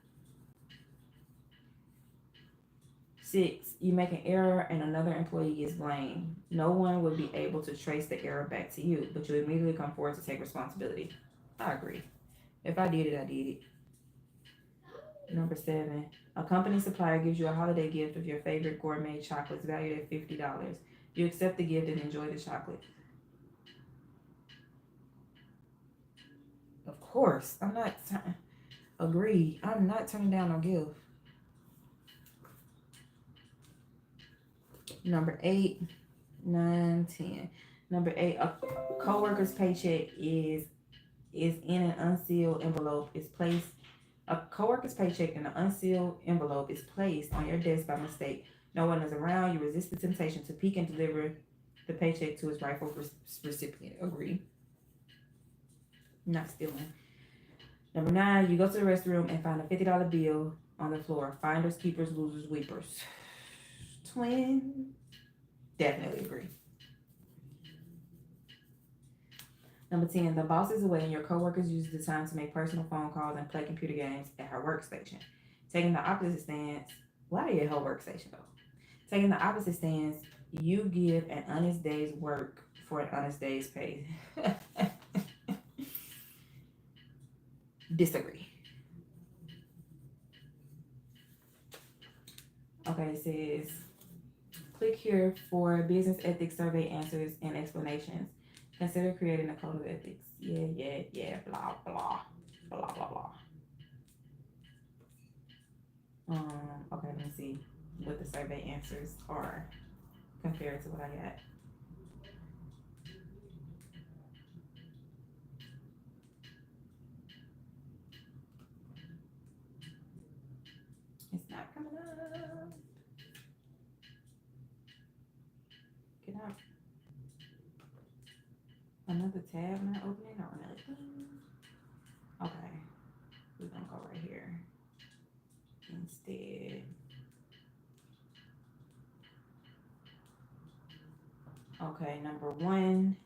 Six, you make an error and another employee gets blamed. No one would be able to trace the error back to you, but you immediately come forward to take responsibility. I agree. If I did it, I did it. Number seven, a company supplier gives you a holiday gift of your favorite gourmet chocolates valued at $50. You accept the gift and enjoy the chocolate. Of course, I'm not. Agree. I'm not turning down no gift. Number eight, 9, 10. Number eight, a coworker's paycheck is in an unsealed envelope. Is placed. A coworker's paycheck in an unsealed envelope is placed on your desk by mistake. No one is around. You resist the temptation to peek and deliver the paycheck to its rightful recipient. Agree. Not stealing. Number nine, you go to the restroom and find a $50 bill on the floor. Finders, keepers, losers, weepers. Twin. Definitely agree. Number 10, the boss is away and your coworkers use the time to make personal phone calls and play computer games at her workstation. Taking the opposite stance, why do you at her workstation though? Taking the opposite stance, you give an honest day's work for an honest day's pay. Disagree. Okay, it says, click here for business ethics survey answers and explanations. Consider creating a code of ethics. Yeah, blah, blah, blah, blah, blah. Okay, let me see what the survey answers are compared to what I got. It's not coming up. Get out. Another tab not opening or another thing? Okay, we're gonna go right here instead. Okay, number one,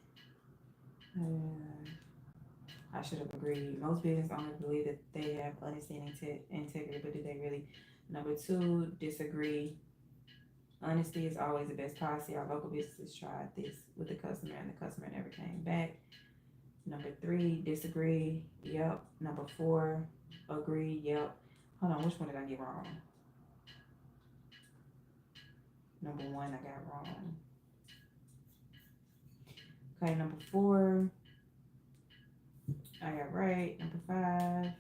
I should have agreed. Most business owners believe that they have understanding integrity, but do they really? Number two, disagree. Honesty is always the best policy. Our local businesses tried this with the customer and the customer never came back. Number three, disagree. Yep. Number four, agree. Yep. Hold on, which one did I get wrong? Number one, I got wrong. Okay, number four, I got right. Number five,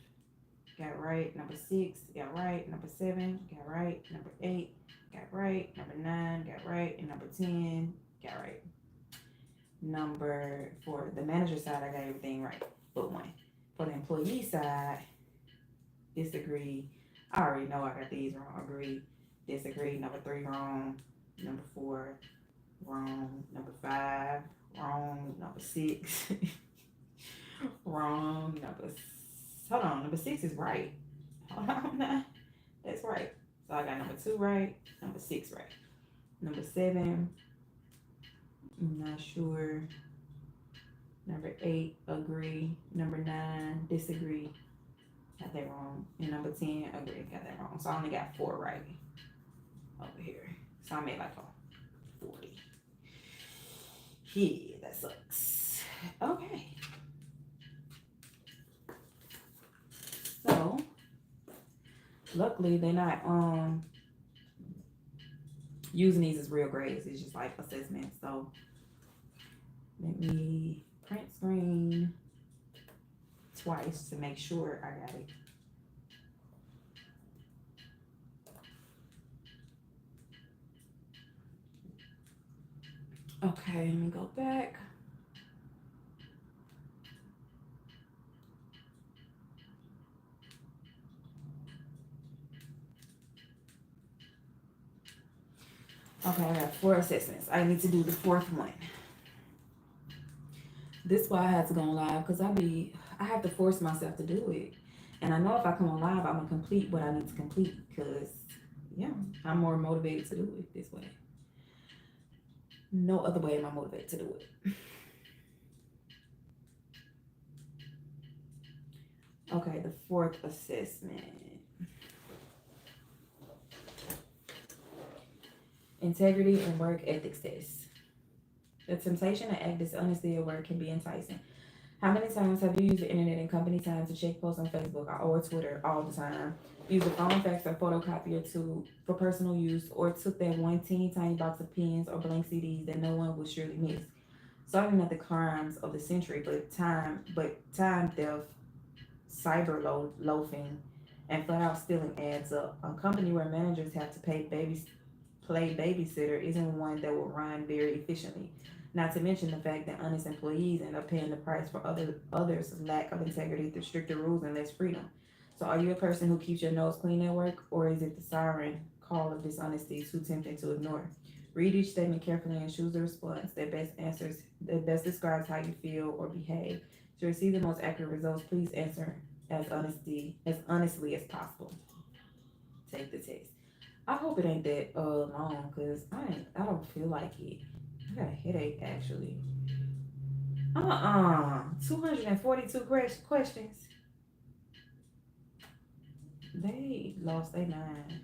got right. Number six, got right. Number seven, got right. Number eight, got right. Number nine, got right. And number 10, got right. Number for the manager side, I got everything right but one. For the employee side, disagree. I already know I got these wrong. Agree. Disagree. Number three, wrong. Number four, wrong. Number five, wrong. Number six, wrong. Hold on. Number six is right. Hold on now. That's right. So I got number two right. Number six right. Number seven, I'm not sure. Number eight, agree. Number nine, disagree. Got that wrong. And number 10, agree. Got that wrong. So I only got 4 right over here. So I made like a 40. Yeah, that sucks. Okay. So luckily they're not using these as real grades. It's just like assessments. So let me print screen twice to make sure I got it. Okay, let me go back. Okay, I got 4 assessments. I need to do the 4th one. This is why I had to go on live because I have to force myself to do it. And I know if I come on live, I'm gonna complete what I need to complete because yeah, I'm more motivated to do it this way. No other way am I motivated to do it. Okay, the 4th assessment. Integrity and work ethics test. The temptation to act dishonestly at work can be enticing. How many times have you used the internet in company time to check posts on Facebook or Twitter all the time? Use a phone, fax, or photocopier for personal use, or took that one teeny tiny box of pens or blank CDs that no one would surely miss. Sorry, not the crimes of the century, but time theft, loafing, and flat out stealing adds up. A company where managers have to play babysitter isn't one that will run very efficiently. Not to mention the fact that honest employees end up paying the price for others' lack of integrity through stricter rules and less freedom. So, are you a person who keeps your nose clean at work, or is it the siren call of dishonesty too tempting to ignore? Read each statement carefully and choose the response that best describes how you feel or behave. To receive the most accurate results, please answer as honestly as possible. Take the test. I hope it ain't that long because I don't feel like it. I got a headache actually. 242 questions. They lost their mind.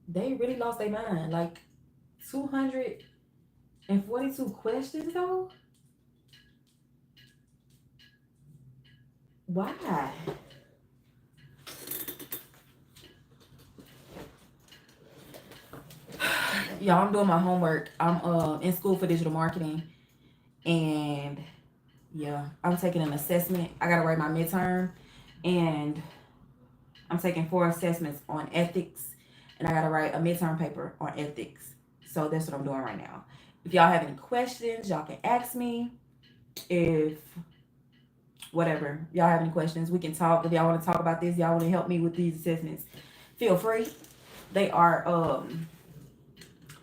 They really lost their mind. Like 242 questions though? Why? Y'all, I'm doing my homework. I'm in school for digital marketing and yeah, I'm taking an assessment. I gotta write my midterm and I'm taking 4 assessments on ethics and I gotta write a midterm paper on ethics. So that's what I'm doing right now. If y'all have any questions, y'all can ask me. If whatever, y'all have any questions, we can talk. If y'all want to talk about this, y'all want to help me with these assessments, feel free. They are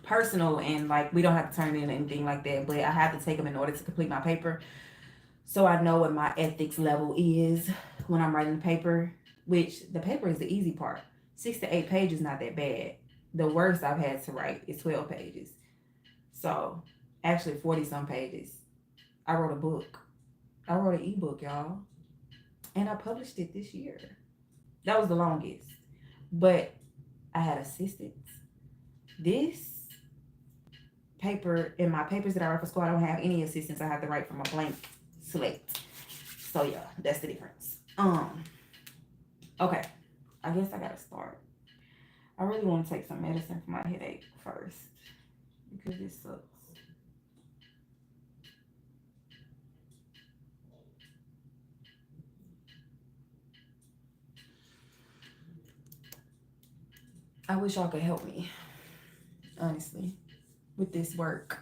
personal and like we don't have to turn in anything like that, but I have to take them in order to complete my paper. So I know what my ethics level is when I'm writing the paper, which the paper is the easy part. 6 to 8 pages, not that bad. The worst I've had to write is 12 pages. So actually 40 some pages. I wrote a book. I wrote an ebook, y'all. And I published it this year. That was the longest. But I had assistants. This paper, in my papers that I write for school, I don't have any assistants. I have to write from a blank slate. So yeah, that's the difference. Okay. I guess I gotta start. I really want to take some medicine for my headache first. Because it sucks. I wish y'all could help me, honestly, with this work.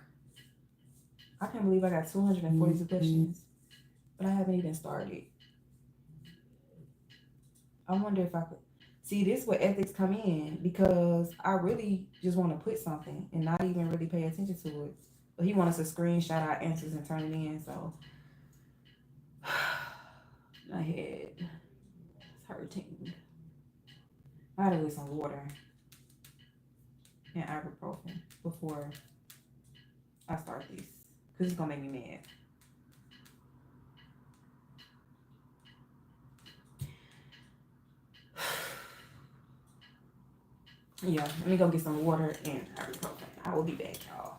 I can't believe I got 242 questions, but I haven't even started. I wonder if I could. See, this is where ethics come in because I really just want to put something and not even really pay attention to it. But he wants us to screenshot our answers and turn it in, so my head is hurting. I gotta get some water and ibuprofen before I start this because it's gonna make me mad. Yeah, let me go get some water and ibuprofen. I will be back, y'all.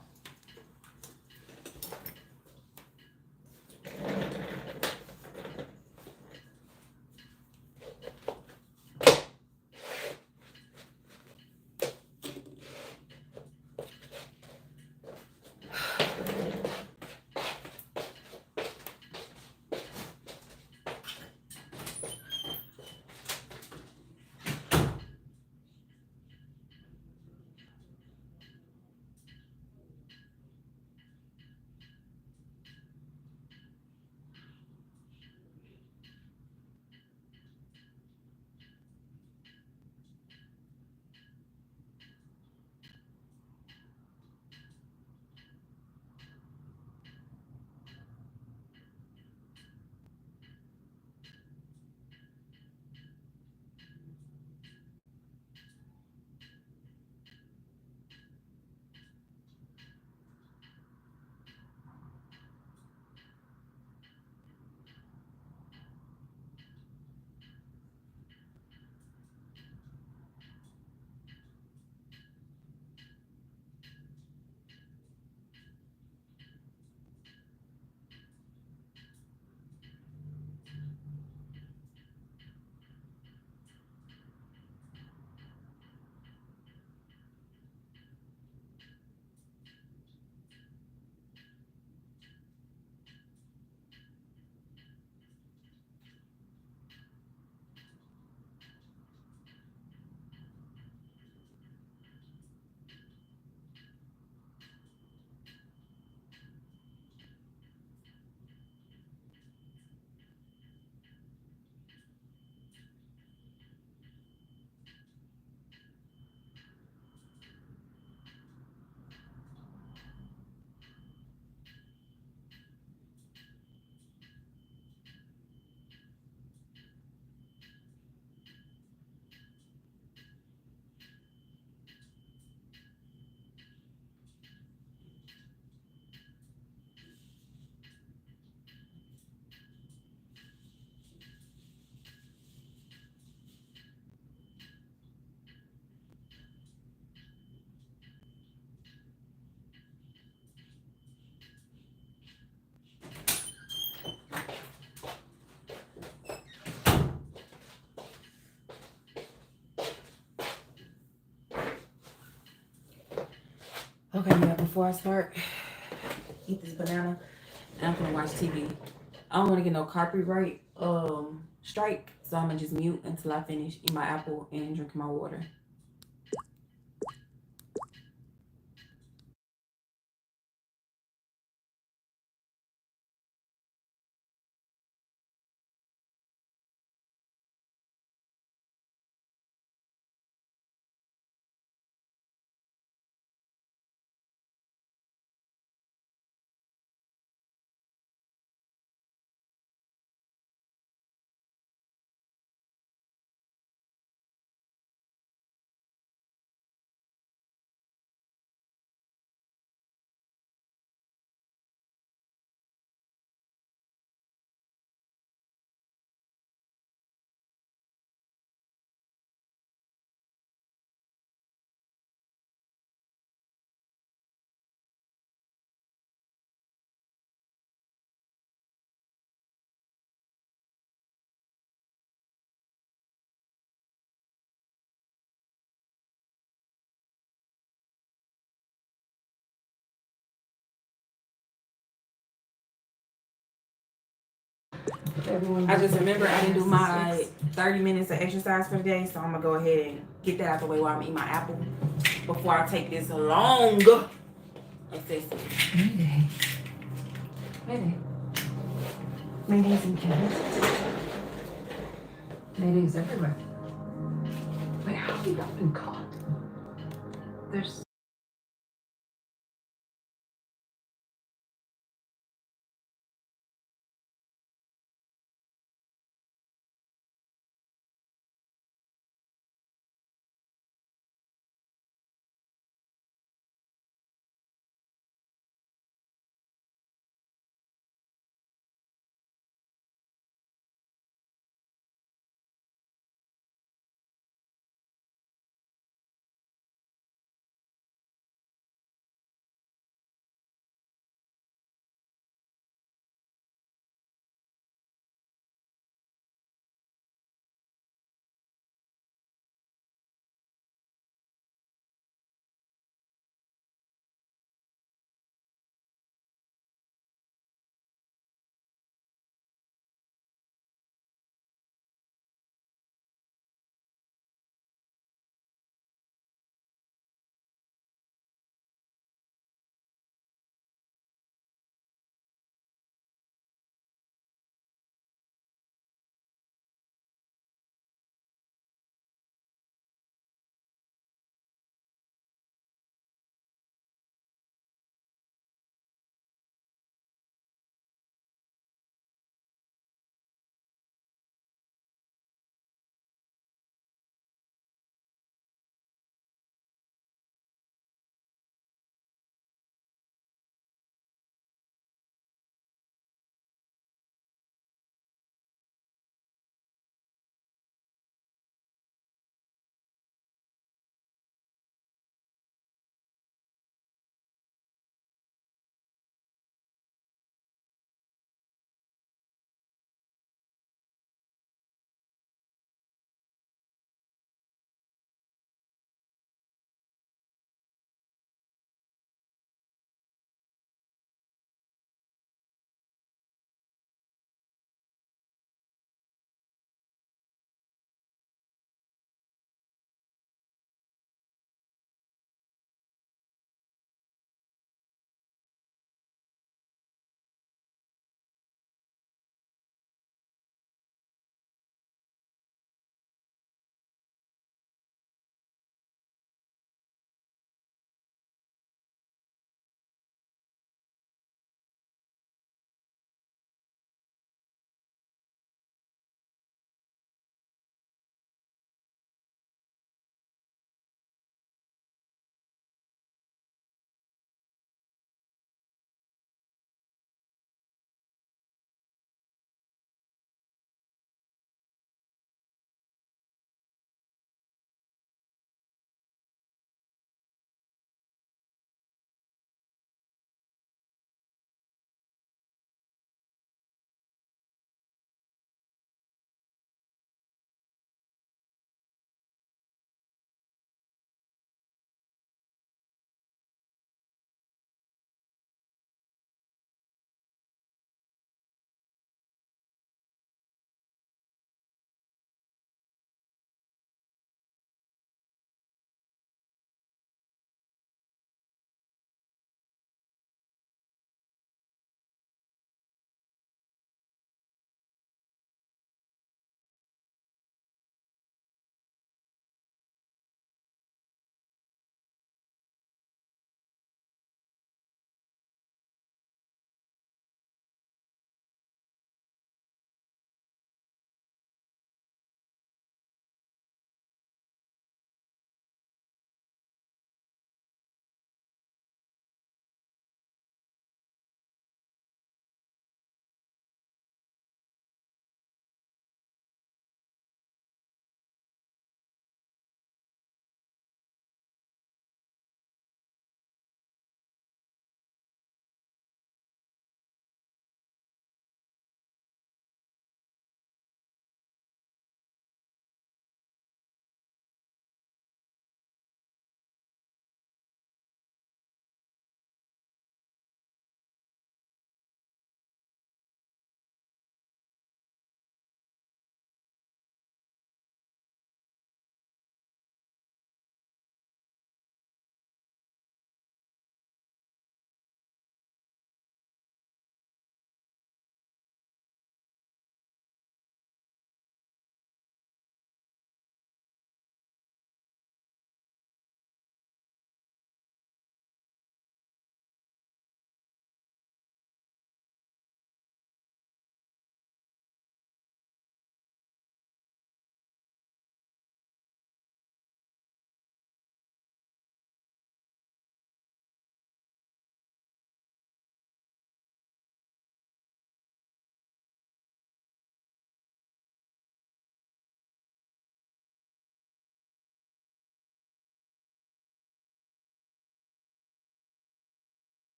Okay, yeah, before I start, eat this banana and I'm gonna watch TV. I don't wanna get no copyright strike, so I'm gonna just mute until I finish eating my apple and drinking my water. I just remember I didn't do my 30 minutes of exercise for the day, so I'm gonna go ahead and get that out the way while I'm eating my apple before I take this long assessment. Mayday. Mayday. Maydays in Kansas. Maydays everywhere. Wait, how have you not been caught? There's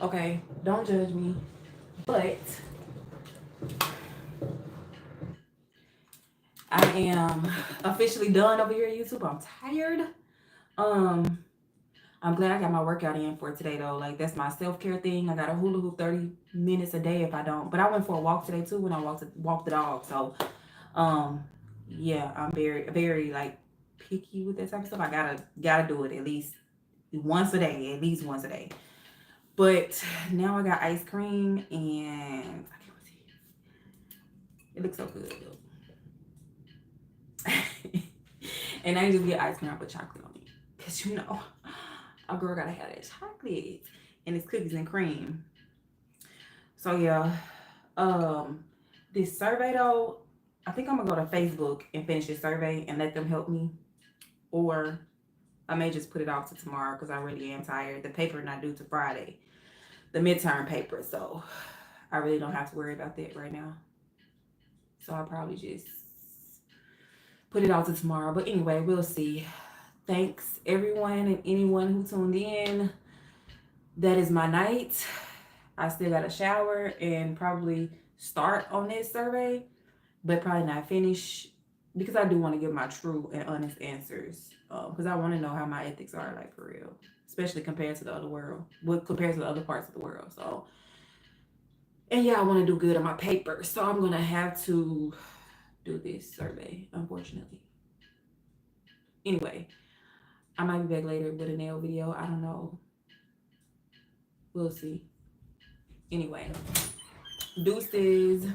Okay, don't judge me. But I am officially done over here at YouTube. I'm tired. Um, I'm glad I got my workout in for today though. Like that's my self-care thing. I got a hula hoop 30 minutes a day if I don't. But I went for a walk today too when I walked the dog. So um yeah, I'm very like picky with that type of stuff. I gotta do it at least once a day, at least once a day. But now I got ice cream and I can't see. It looks so good. And I just get ice cream with chocolate on it. Cause you know, a girl gotta have that chocolate. And it's cookies and cream. So yeah. This survey though, I think I'm gonna go to Facebook and finish this survey and let them help me. Or I may just put it off to tomorrow because I really am tired. The paper not due to Friday. The midterm paper. So I really don't have to worry about that right now. So I'll probably just put it out to tomorrow. But anyway, we'll see. Thanks everyone and anyone who tuned in. That is my night. I still got to shower and probably start on this survey, but probably not finish because I do want to give my true and honest answers. Because I want to know how my ethics are, like for real, especially compared to the other world, compared to the other parts of the world. So, and yeah, I want to do good on my paper, so I'm gonna have to do this survey, unfortunately. Anyway, I might be back later with a nail video. I don't know. We'll see. Anyway, deuces.